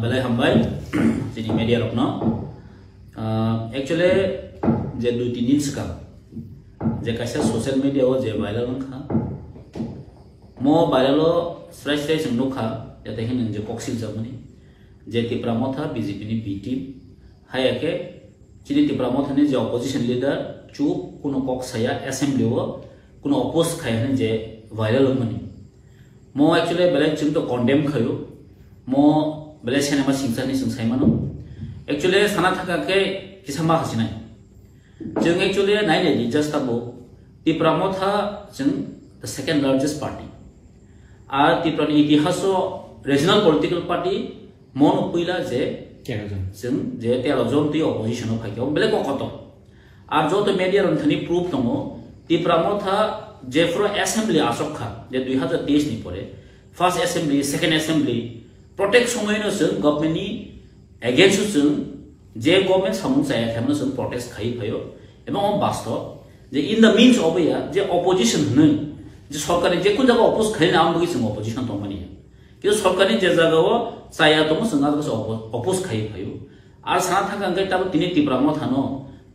belai hambai jadi media rokno actually je 2-3 दिन sekam je kaisa social media o je viral kha mo viral o fresh sing nukha jate hin je koksil jamani je tipramotha BJP ni B team hayake chini tipramotha ni je opposition leader chup kuno kok saya assembly o kuno oppose khaya je viral mani mo actually belai chung to condemn khayo mo belai cinema singsa ni sungsai mano actually sana thaka ke kisama hasinai jeng actually nai ne just abo tipramotha jeng the second largest party আর ত্রিপুরার ইতিহাস regional political party মন পইলা যে 13 জন जों যে 13 জন তি opposition ফাইও বেলে কত আর যত মিডিয়ার অন্থনি প্রুফ দङ ত্রিপুরামথা যে ফ্র অ্যাসেম্বলি আসখা যে 2023 নি পরে first assembly second assembly protect সময়নো जों গভর্নমেন্টনি এগেইনস্ট जों যে গভর্নমেন্ট সামুং চায়া খামনো जों প্রটেস্ট খাই ফাইও এবং বাস্তব যে ইন দ্য মিনস অফ ইয়া যে অপোজিশন হন যে সরকারি যে কোন জায়গা অপোজ খাই না আমগি जों অপোজিশন দমানি কিন্তু সরকারি যে জায়গাও চায়া দङ जों আদা অপোজ খাই ফাইও আর সানা থাকা আঙ্কে তাব তিনি ত্রিপুরামথানো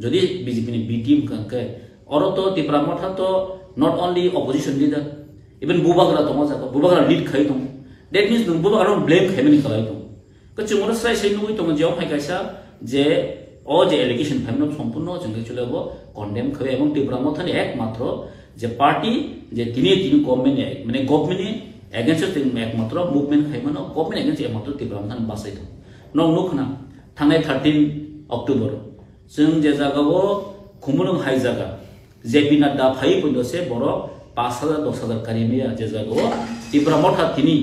যদি বিজেপি নি বি টিম কাঙ্কে অরতো ত্রিপুরামথা তো not only opposition leader even bubagra dङ জায়গা bubagra lead খাই দङ that means nung bubagra blame খাইনি খালাই দङ ক চুমরা সাই সাই নুই দङ যেও ফাইকাইসা যে ও যে এলিগেশন ফাইনো সম্পূর্ণ जों চলেব কন্ডেম খাই এবং ত্রিপুরামথানি একমাত্র যে পার্টি যে তিনি গভর্নমেন্ট মানে গভর্নমেন্ট এগেইনস্ট একমাত্র মুভমেন্ট খাইমানো গভর্নমেন্ট এগেইনস্ট একমাত্র ত্রিপুরামথান বাসাই দङ নং নুখনা थांनाय 13 अक्टोबर जों जे जागावो खुमुलुं हाइ जागा जेपि नाड्डा फाइ पइदसे बर 5000 10000 कारिमिया जे जागावो त्रिपुरामथा तिनि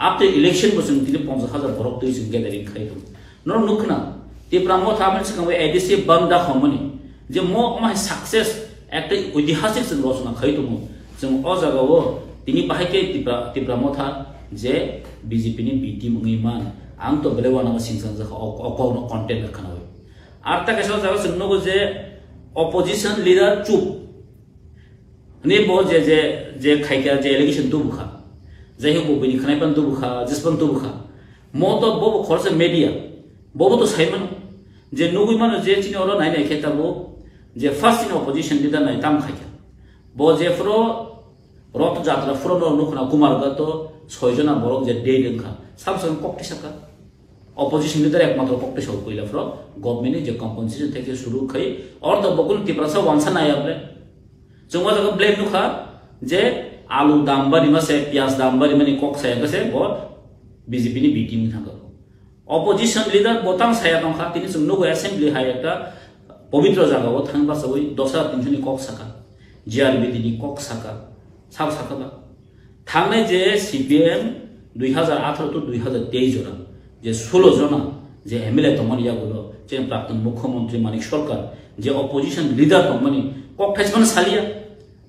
आफ्टर इलेक्शन बसुं तिनि 50000 बरक दै जों गेदारिं खाइदो नर नुखना त्रिपुरामथा मोनसे कावे एडिसि बन्दा खमनि जे मो मा सक्सेस একটা ঐতিহাসিক जों रचना खाइदो जों अ जागावो तिनि बाहायके ত্রিপুরাमथा जे बीजेपी नि बि टीम ngैमान आं तो बेले वाना सिंसन जा अकाउंट कंटेंट खानावे आर ता केसो जागा जोंनो जे अपोजिशन लीडर चुप ने बो जे खाइका जे एलिगेशन तो बुखा जे हो बनि खानायपन तो बुखा जिसपन तो बुखा मो तो बो खरस मीडिया बो तो साइमन जे नुगुइ मान जे चिनि अरो नाय नाय खेताबो जे फर्स्ट इन अपोजिशन लीडर नाय ताम खाइका बो जे फ्रो रथ जात्रा फ्रो नुखना कुमारगा तो 6 जना बरक जे डे दोंखा साबसन कक्ति साका অপোজিশন লিডার একমাত্র পক্ষে সব কইলা ফ্র গভর্নমেন্ট যে কম্পেনসেশন থেকে শুরু খাই और तो बकुल ত্রিপুরা ওয়ানসা নাই আপরে जोंवा जगह ब्लेम नुखा जे आलू दाम बारि मासे पियाज दाम बारि माने कक साया गसे ब बीजेपी नि बीटीम थांगो অপোজিশন লিডার बोतां साया दंखा तिनि जों नुगो असेंबली हाय একটা पवित्र জায়গাও थांबा सबै 10300 नि कक साका जिआरबी नि कक साका साब साकाबा थांनाय जे सीपीएम 2018 to 2023 जरा যে 16 जना যে এমএলএ তমনিয়া গুলো যে প্রাক্তন মুখ্যমন্ত্রী মানিক সরকার যে অপোজিশন লিডার তমনি ককঠাইস মানে সালিয়া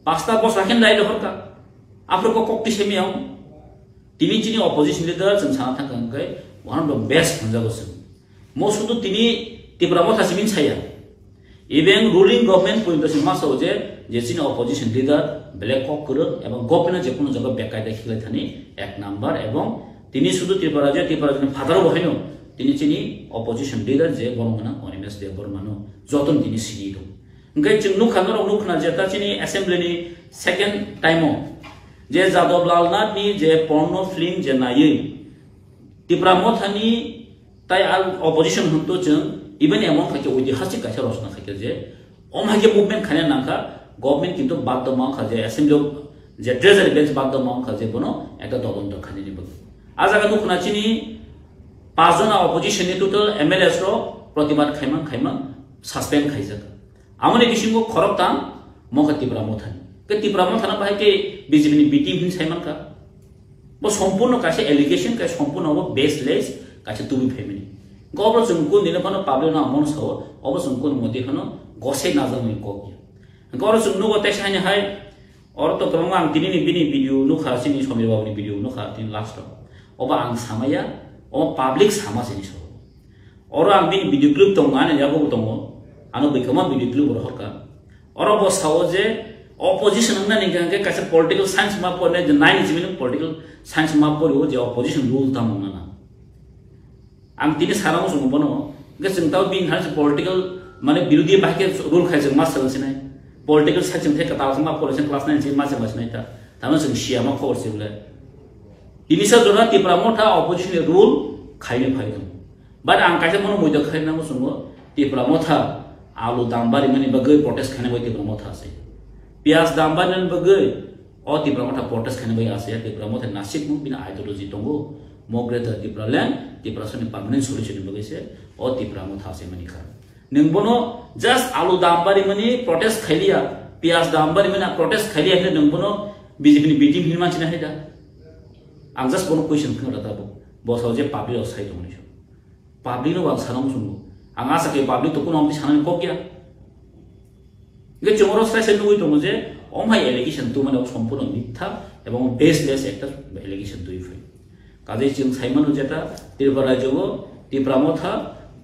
পাঁচটা বস রাখেন লাইলে হরকা আপনার ককটি সেমিয়াও তিনি যিনি অপোজিশন লিডার जों সানা থাকাঙ্কাই ওয়ান অফ দ্য বেস্ট হনজাগোস মো শুধু তিনি ত্রিপুরামথা সিমিন ছায়া ইভেন রুলিং গভর্নমেন্ট পয়েন্টসিম মাসও যে যিনি অপোজিশন লিডার ব্ল্যাক কক করে এবং গভর্নমেন্ট যে কোনো জায়গা বেকায়দা খিলাই থানি এক নাম্বার এবং তিনি শুধু ত্রিপুরাজনে ফাদারও বহাইনো তিনি চিনি অপোজিশন লিডার যে গণমনা অনিমেষ দেববর্মানো যতন তিনি সিনি দं ओंखाय जों नुखानो नुखना जे ता चिनि असेंबलिनि सेकेंड टाइमो जे जादव लालनाथनि जे पर्न फिल्म जे नायै ত্রিপুরামথাनि ताइ अपोजिशन हंतो जों इभेन एमन खाके ঐতিহাসিক कासे रचना खाके जे अमहाके मुभमेंट खाने नाखा गभर्नमेंट किन्तु बादमा खाजे असेंबली जे ट्रेजारि बेंच बादमा खाजे बनो একটা তদন্ত খানি নিব आजागा नुखना चिनि 5 जना अपोजिशन नि टोटल एमएलएस रो प्रतिबाद खाइमा सस्पेंड खाइजाका आमने किसिमको खरबता मखा ত্রিপুরামথাनि के ত্রিপুরামথাना बाहाय के बीजेपी नि बीटीम हिन साइमान का बो सम्पूर्ण कासे एलिगेशन का सम्पूर्ण अब बेसलेस कासे तुबि फेमिनि गब्र जोंको निलफानो पाब्लिक ना मन साव अब जोंको मते खनो गसे नाजामनि कोकि गब्र जोंनो गते साइने हाय और तो गोबां आं दिनैनि बिनि भिडिअ नुखा सिनि समीर बाबुनि भिडिअ नुखा दिन लास्ट अब आं सामाया अब पाब्लिक सामा सिनि सो और आं बिनि भिडिअ क्लिप दं आने जाबो दं आनो बेखमा भिडिअ क्लिप रखका और अब साव जे opposition na ninga ke kaise political science ma pone je 9 jimin political science ma pore je opposition rule ta mona na ang tini sarang usung bono ge jeng taw bin har political mane birodi bahke rule khai jeng mas sang sinai political sa jeng the ka taw sama politician class 9 jeng mas mas nai ta tama jeng sia ma khor sibule ini sa jona ti pramotha opposition rule khai ne phai dum but ang kaisa mono moi da khai na usung ti pramotha alu dambari mani bagai protest khane bai ti pramotha ase pias dambari nan bagai o ti pramotha protest khane bai ase ti pramotha nasik mu bina ideology tongo mogreta ti pralan ti prasani permanent solution bagai se o ti pramotha ase mani kha ningbono just alu dambari mani protest khailia pias dambari mani protest khailia ne ningbono BJP ni beating hin man china heda ang just bono question khana ta bo so je public side dong ni public no bang sanam sunu ang asa ke public to kuno sanan ko kya ge jomoro stress nui dong je omhai allegation tu mane সম্পূর্ণ মিথ্যা এবং baseless একটা allegation তুই ফে কাজে চিং সাইমানো যেটা ত্রিপুরা রাজ্য ত্রিপ্রামথা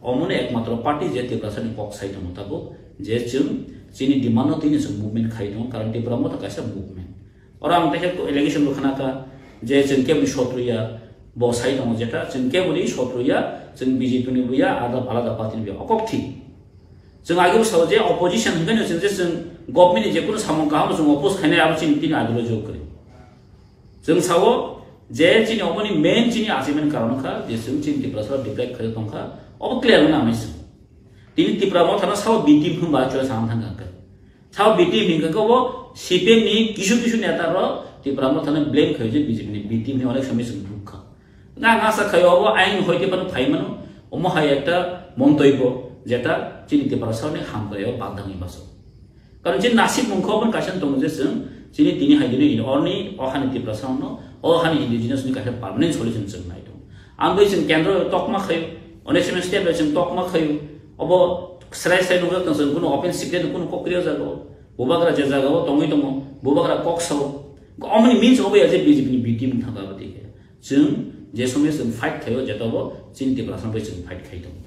অমনে একমাত্র পার্টি যে ত্রিপ্রাসানি কক সাইড মোতাবক যে চিং চিনি ডিমান্ড তিনি সব মুভমেন্ট খাই দং কারণ ত্রিপ্রামথা কাছে মুভমেন্ট और आं तक एलिगेशन लखना का जे जों केबुली शत्रुया ब साइड दं जेटा जों केबुली शत्रुया जों बीजेपी नि बुया आदा आलादा पार्टी नि अकक्ति जों आगे साव जे अपोजिशन हगन जों जे जों गभर्नमेन्ट जे कुनो सामं का जों अपोज खाने आबो चिन तिन आदलो जोग करे जों साव जे चिन अमनि मेन चिन आसिमेन कारण का जे जों चिन टिप्रासा डिप्लाय खरे तंखा अब क्लियर ना आमेस तिन टिप्रामो थाना साव बीटी फुंबा चो साम थांगा का साव बीटी मिंगा को सीपीएम नि किसु किसु नेता रो टिप्रामो थाना ब्लेम खयजे बीजेपी नि बीटी नि अनेक समय जों दुखा ना आसा खयो अब आइन होइते पन फाइमानो अमो हाय एकटा मन्तब्य जेटा चिन टिप्रासानि हामगायो बादांनि बासो कारण जे नासिक मुंखौबन कासन दं जे जों चिनि तिनि हायदिनि इन अरनि अहानि टिप्रासानो अहानि इंडिजिनस नि काहे परमानेंट सॉल्यूशन जों नाय दं आं बै जों केन्द्र तकमा खयो अनेक समय स्टेप जों तकमा खयो अब स्राय स्राय नुगा जों कुनो ओपन सिक्रेट कुनो कोक्रिया जागो बोबाग्रा जे जागाव तंगै दङ बोबाग्रा कक्साव अमनि मिन्स अबे जे बीजेपी नि बीटी मुं थागा बादि जों जे समय जों फाइट खयो जेताबो चिन टिप्रासन बै जों फाइट खयो दं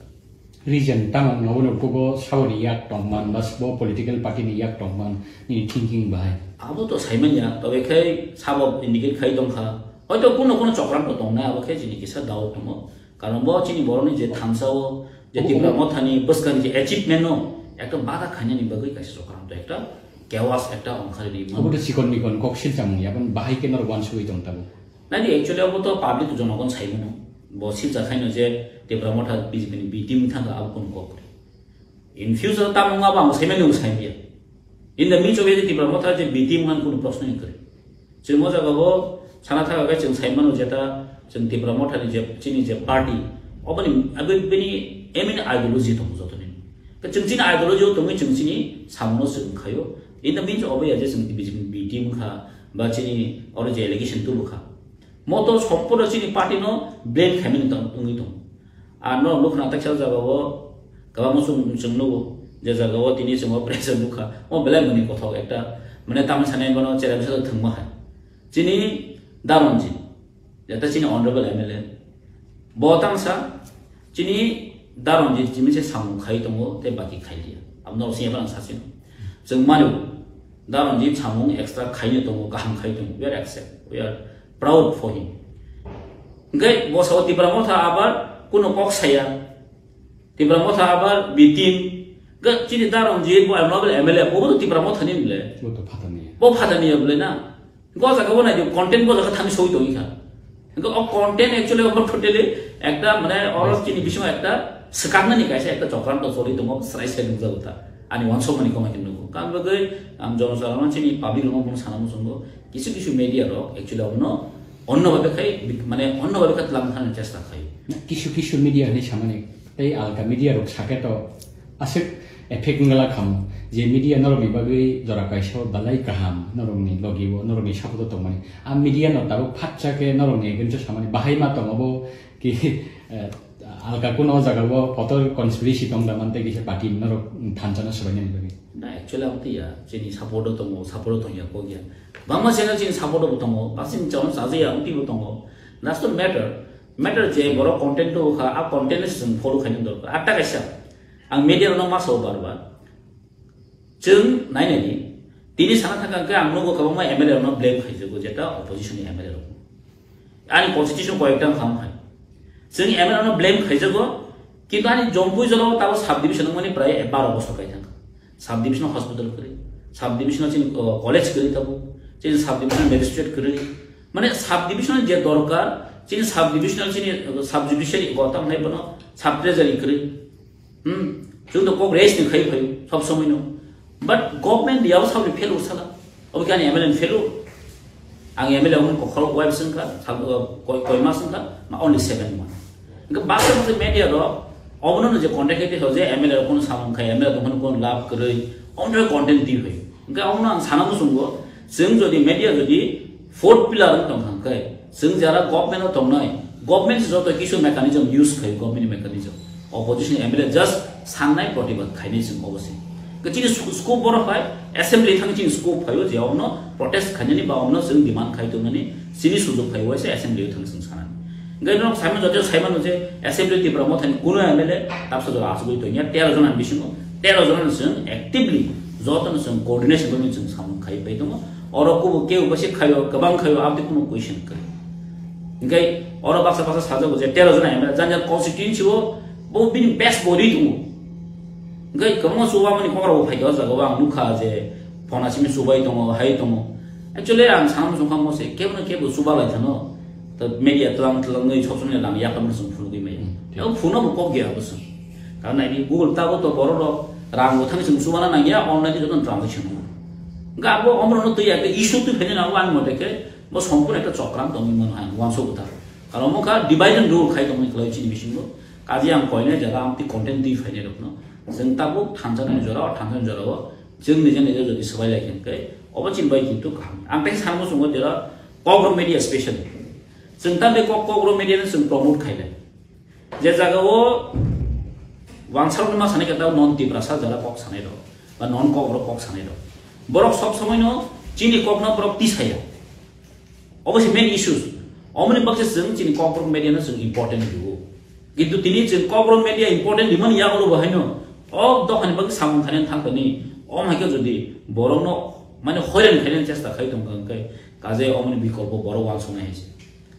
region tamang no ko sauri yak tongman bas bo political party ni yak tongman ni thinking bai abo to saiman ya to be khai sabo indicate khai dong kha hoito kuno kuno chokran to tong na abo khai jini kisa daw tomo karon bo chini boroni je thamsao je tipra mothani buskan je achievement no ekta bada khanya ni bagai kaise chokran to ekta chaos ekta onkhari ni abo to sikon nikon koksil chamung yaban bahai ke nor wan sui tong tabo na ni actually abo to public jonogon saimono bo sil ja khaino je Tipra मोठा BJP नि BT मुथांगा अब कोन को in future तामंगा बा सेमे नु साइबिया in the मीच of Tipra मोठा जे BT मन कोन प्रश्न नि करे जे मजा गबो साना थागा गा जों साइमानो जेता जों टिप्रा मोठा नि जे चिनि जे पार्टी अबनि अबे बेनि एमिन आइडियोलॉजी दं जतनि का जों चिनि आइडियोलॉजी दं जों चिनि सामनो जों खायो इन द मीच ऑफ जे जों बीजेपी बीटी मुखा बा चिनि और जे एलिगेशन तु मुखा मतो सम्पूर्ण चिनि पार्टी नो ब्लेम खामिन दं दं ano lukna taksal jagawo kaba musum jengno je jagawo tini semua pressure lukha o belai mani kothok ekta mane tam sanai bono cheram sa thangma ha chini daronji jeta chini honorable mla botam sa chini daronji chimi se samu khai tongo te baki khai dia amno siya bang sasin jeng manu daronji chamung extra khai ne tongo kaham khai tongo we are accept we are proud for him gai bo sawti pramotha abar kuno kok saya tipra motha abar bitim ga chini darom je bo amnobel mla bo to tipra motha ni ble bo phatani ble na go jaga bo na je content bo jaga thami soi doi kha ga o content actually over totally ekta mane or chini bisho ekta sakagna ni kaise ekta chokran to sori tomo srai sai nugja uta ani onso mani koma kinnu kan bagai am jono salama chini public no bon sanamu songo kisu kisu media ro actually onno onno bhabe khai mane onno bhabe katlam khan chesta khai किसु किसु media नि सामने तै आलका media रक साके तो आसे effect ngala kham je media noromi bagai jora kaisho balai kaham noromni logibo noromi sapodo tongmani a media no tabo phatcha ke noromi gincho samani bahai ma tongobo ki alka kuno jaga bo photo conspiracy tongda mante ki se party norok thanchana sorani bagi na actually amti ya jeni sapodo tongya ko gya bama channel jeni sapodo tongo basim jon saje ya amti tongo that's the matter je boro content to kha a content is follow khain dor atta kaisa ang media no ma so barba chung nai ni tini sana thaka ka ang no ko ma mla no blame khai je go jeta opposition mla ro ani constitution ko ekta kham khai जों MLA know blame खाइजगो किन्तु आनि Jampui जलाव Tabo sub division माने प्राय 12 बছর खाइथां sub division hospital करी sub division चिन college करी ताबो चिन sub division magistrate करी माने sub division जे दरकार चिन सब डिविजनल चिन सब जुडिशियरी गौतम नै बनो सब ट्रेजरी करी जों तो को रेस नि खाइ खाइ सब समय नो बट गवर्नमेंट दियाव सब फेल उसाला अब क्या एमएलए फेल आं एमएलए उन को वाइफ संका कोई मास संका ओनली 7 मान इनका बात से मीडिया रो अवनो जे कंटेंट हो जे एमएलए कोन सामन खाय एमएलए तो कोन लाभ करै ओनरे कंटेंट दी होय इनका अवनो आं सानामु सुंगो जों जदि मीडिया जदि फोर्थ पिलर दं खाय जों जरा गवर्नमेंट दंनाय गवर्नमेंट जतो किसु मेकानिजम यूज खाय government mechanism opposition MLA just साननाय प्रतिबाद खायनि जों अवश्य कचिनि स्कोप बर फाय असेंबली थांचिन स्कोप फायो जे अवनो प्रोटेस्ट खायनि बा अवनो जों डिमांड खायतोननि सिनि सुजुग फायो एसे असेंबली थांसिन सानानि गैनो साइमन जते साइमन जे असेंबली ति प्रमोट थानि कुनो एमएलए तापसो जो आसुगै तो या 13 जन बिसिङो 13 जन जों एक्टिवली जतन जों कोऑर्डिनेशन बनि जों सामन खाय पाइ दङ और को के बसे खायो गोबां खायो आबदि कुनो क्वेश्चन करे इंगाय और बाक्सा बाक्सा साजो जे 13 जन एमएलए जानजा कन्स्टिट्युएन्सी हो बो बिनि बेस्ट बडी दङ इंगाय गोबां सुबा माने ककराव फाइदो जागो आं नुखा जे फनासिमि सुबाय दङ हाय दङ एक्चुअली आं सामन जों मसे केबो सुबा लायथानो तो मीडिया तलां नै सबसमय लां या खामनो जों फुलुगै मै औ फुनो को गया बस कारण आइ गूगल ताबो तो बरो रांगो थां जों सुबाना नागिया अनलाइन जतन ट्रांजेक्शन गाबो अमरनो तैया के इशू तो फेने नाव आं मते के बो सम्पूर्ण एक चक्रांत दंनि मन हां वानसो बुता कारण मका डिवाइड एंड रूल खाइ दंनि क्लाइ चिनि बिसिंगो काजि आं कयने जरा आमति कंटेंट दी फाइने रखनो जों ताबो थांजानाय जराव जों निजे जदि सबाय लायखेन के अबचिन बाय किन्तु आं बे सानमो संगो जरा कग्र मीडिया स्पेशल जों दा बे कग्र मीडिया जों प्रमोट खायले जे जागाव वानसार मा साने केता नन तिब्रासा जरा कक साने दो बा नन कग्र कक साने दो बरक सब समय नो चिनि कग्न बरक तिसाया अबसे मेन इश्यूज अमनि पक्षे जों चिनि कग्र मीडिया जों इम्पोर्टेन्ट दिगो किन्तु तिनि जों कग्र मीडिया इम्पोर्टेन्ट दिमन या गलो बहायनो अब दखान बग सामन खाने थांखनि अ माइके जदि बरनो माने हयरान खायनि चेष्टा खाय दं गंकाय काजे अमनि बिकल्प बर वानसनाय हैसे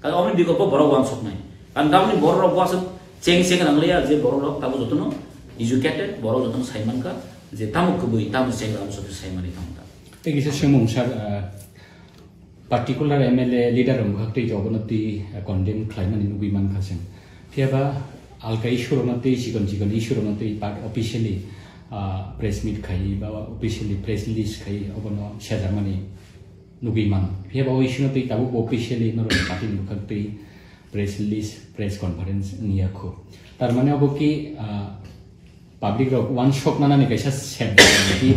कारण अमनि बिकल्प बर वानसनाय कारण दामनि बर रबास चेंग सेंग नांगलिया जे बर रक ताबो जतनो एजुकेटेड बर जतनो साइमान का जे तामु कबै तामु सेंग राम सब साइमानि थांता ते किसे सेमुं सर पार्टिकुलर एमएलए लीडर हमखै जबनति कन्डेम खायमानि नुबिमान खासें फियाबा आलका इशुरनति सिगन इशुरनति पार्ट ऑफिशियली प्रेस मीट खाई बा ऑफिशियली प्रेस रिलीज खाई अबनो सेजारमानि नुबिमान फियाबा इशुरनति ताबु ऑफिशियली नरो पार्टी नुखै प्रेस रिलीज प्रेस कॉन्फ्रेंस नियाखो तार माने अब कि पब्लिक रो वन शॉक नानानि कैसा सेट कि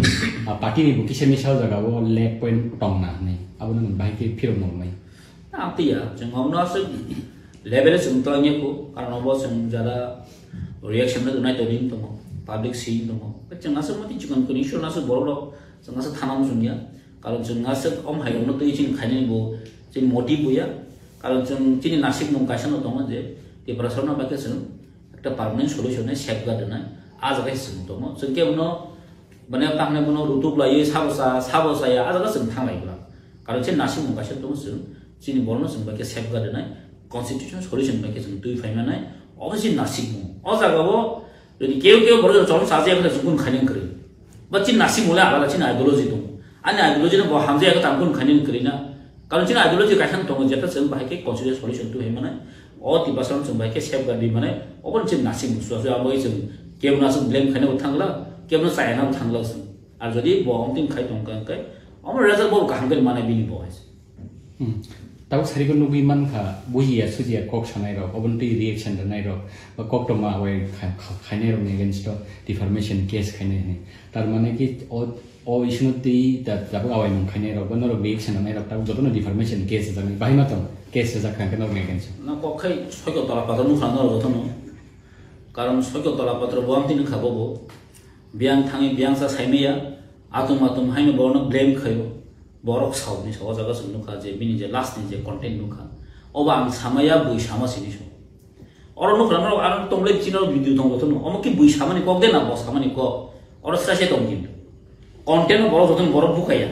पार्टी बुकी से मिसाव जगाव लेग पॉइंट टंगना नै अब नन बाइके फिरो नमै आतिया जों हमनासो लेभेल जों तनियाखौ कारण अब जों जरा रिएक्शन नाय तरिन दङ पब्लिक सी दङ जोंनासो मति चिकन कनि इशुनासो बरलो जोंनासो थानाम जुनिया कारण जोंनासो अम हायनो तै चिन खायनि बो जों मोटिभ बुया कारण जों चिनि नासिक नं गायसन दङ जे डिप्रेसनना बाके जों एकटा पार्मानेंट सल्यूशन सेफ गादनाय आजगाय जों दङ जों केवनो माने तांने बनो रुतुब लायो साबसा या आजगा जों थांलायब्ला कारण चिन नासिक नं गायसन दङ जों चिनि बरनो जों बाके सेफ गादनाय कन्स्टिट्यूशन सल्यूशन बाके जों दुइ फायमानाय अबसि नासिक नं अ जागाबो जदि केव बरो जन साजे बले जुकुन खायनि करि बचिन नासिक मोला आला चिन आइडियोलॉजी दङ आनि आइडियोलॉजी न हामजे एक तांकुन खायनि करिना कारण चिन आइडियोलॉजी गायसन दङ जेता जों बाके कन्स्टिट्यूशन सल्यूशन दुइ फायमानाय अ तिबासन जों बाके सेफ गादि माने अबन चिन नासिक मुसुआ आबै जों केवनासो ब्लेम खायनो थांला केवनो चाइना थांला जों आर जदि बमतिन खाय दङ कांकाय अमर रेजल्ट बो गाहामगल माने बिनि बयस ताऊ सारिको नुबिमान खा बुजिया सुजिया कक सानाय र अबन्ति रिएक्शन रनाय र कक टमा अवे खायनाय र अगेंस्ट डिफर्मेशन केस खायनाय ने तार माने कि ओ इशुनति दा जाबो अवे मन खायनाय र बनर रिएक्शन रनाय र ताऊ जतनो डिफर्मेशन केस जानि बाहिमा त केस जा खायनाय न अगेंस्ट न कखै सयको तला पात्र नु खान र जतनो कारण सयको तला पात्र बमतिन खाबो बियां थाङि बियां सा साइमेया आतुम हायनो बरनो ब्लेम खायो बरक सावनि सावा जागा जों नुखा जे बिनि जे लास्ट नि जे कंटेंट नुखा अबा आं सामाया बुइ सामा सिनि सो और नुखा न आरो तंगले चिनो भिडियो दङ त न अमकि बुइ सामानि कक देना बस सामानि क और सासे दङ किन्तु कंटेंट बरक जतन बरक बुखाया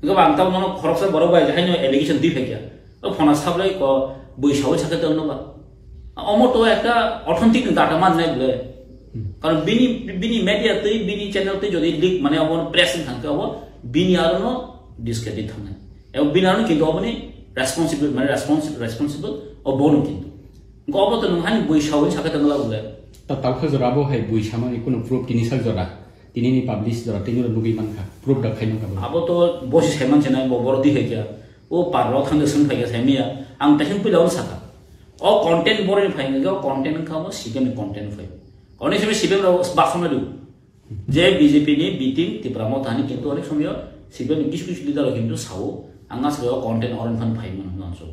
गबा आं ताव न खरकसा बरक बाय हायनो एलिगेशन दि फेकिया ओ फना साबलाय क बुइ साव साके दङ नबा অমর তো একটা অর্থনৈতিক ডাটা মান নাই বলে কারণ বিনি মিডিয়াতে বিনি চ্যানেলতে যদি লিক মানে অমর প্রেস থাকে অব বিনি আরনো ডিসক্রেডিট থাকে এবং বিনি আরনো কিন্তু অবনি রেসপন্সিবল মানে রেসপন্সিবল অবনো কিন্তু গবত নহানি বৈশাওই সাকাতে নলা বলে তা তাওখে জরাবো হাই বৈশামানি কোনো প্রুফ তিনি সাক জরা তিনি নি পাবলিশ জরা তিনি লুগি মানখা প্রুফ দা খাইনো কাবো আবো তো বসি সেমান চেনা বড়দি হইয়া ও পারলো থাঙ্গে সং ফাইয়া সাইমিয়া আং তাহিং পিলাও সাকা ও কন্টেন্ট বড় ফাইঙ্গে ও কন্টেন্ট খাবো সিকেম কন্টেন্ট ফাই অনেক সময় সিপিএম বাসনা দিও যে বিজেপি নি বিটিং ত্রিপুরামো তাহানি কিন্তু অনেক সময় সিপিএম কিছু কিছু লিডার কিন্তু সাও আঙ্গা সাও কন্টেন্ট অরন ফান ফাইমান না সব